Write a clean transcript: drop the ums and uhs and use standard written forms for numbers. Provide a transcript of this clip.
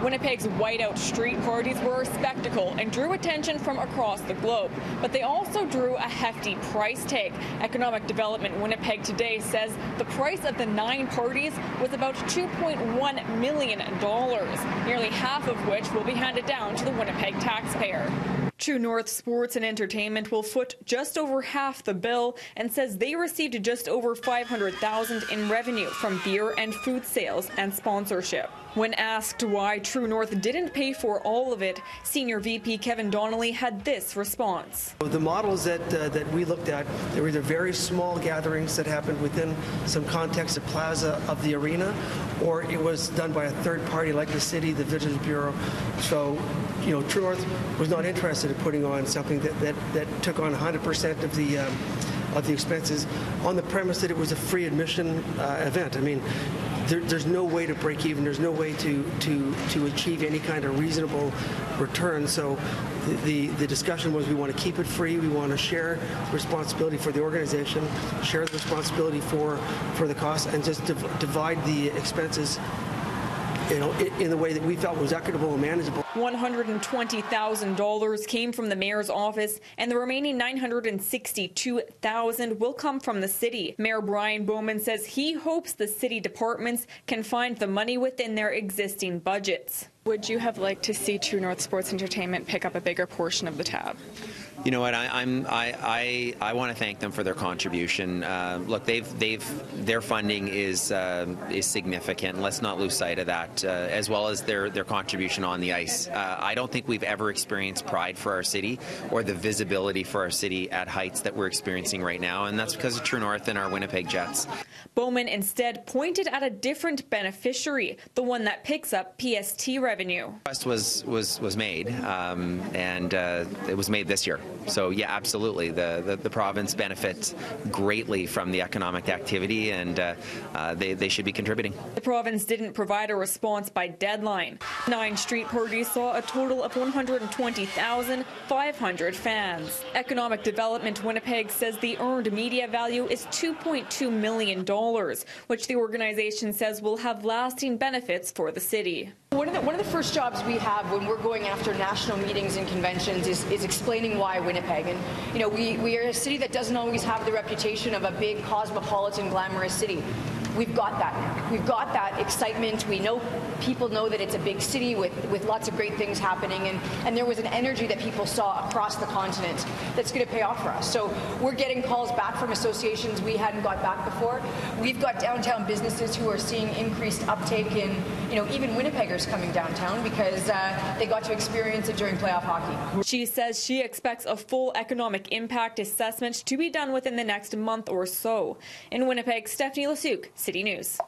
Winnipeg's Whiteout street parties were a spectacle and drew attention from across the globe, but they also drew a hefty price tag. Economic Development Winnipeg today says the price of the 9 parties was about $2.1 million, nearly half of which will be handed down to the Winnipeg taxpayer. True North Sports and Entertainment will foot just over half the bill and says they received just over $500,000 in revenue from beer and food sales and sponsorship. When asked why True North didn't pay for all of it, Senior VP Kevin Donnelly had this response. The models that we looked at, they were either very small gatherings that happened within some context of plaza of the arena, or it was done by a third party like the city, the Visitors Bureau. So, True North was not interested in putting on something that took on 100% of the expenses on the premise that it was a free admission event. I mean, there's no way to break even. There's no way to achieve any kind of reasonable return. So the discussion was we want to keep it free. We want to share the responsibility for the organization, share the responsibility for the costs, and just divide the expenses in the way that we felt was equitable and manageable. $120,000 came from the mayor's office, and the remaining $962,000 will come from the city. Mayor Brian Bowman says he hopes the city departments can find the money within their existing budgets. Would you have liked to see True North Sports Entertainment pick up a bigger portion of the tab? You know what? I want to thank them for their contribution. Look, their funding is significant. Let's not lose sight of that, as well as their contribution on the ice. I don't think we've ever experienced pride for our city or the visibility for our city at heights that we're experiencing right now, and that's because of True North and our Winnipeg Jets. Bowman instead pointed at a different beneficiary, the one that picks up PST revenue. The request was made, and it was made this year. So yeah, absolutely. The province benefits greatly from the economic activity, and they should be contributing. The province didn't provide a response by deadline. 9 street parties saw a total of 120,500 fans. Economic Development Winnipeg says the earned media value is $2.2 million, which the organization says will have lasting benefits for the city. One of the first jobs we have when we're going after national meetings and conventions is explaining why Winnipeg. And we are a city that doesn't always have the reputation of a big cosmopolitan, glamorous city. We've got that now. We've got that excitement. People know that it's a big city with lots of great things happening, and there was an energy that people saw across the continent that's going to pay off for us. So we're getting calls back from associations we hadn't got back before. We've got downtown businesses who are seeing increased uptake in, even Winnipeggers coming downtown because they got to experience it during playoff hockey. She says she expects a full economic impact assessment to be done within the next month or so. In Winnipeg, Stephanie Lasuc, City News.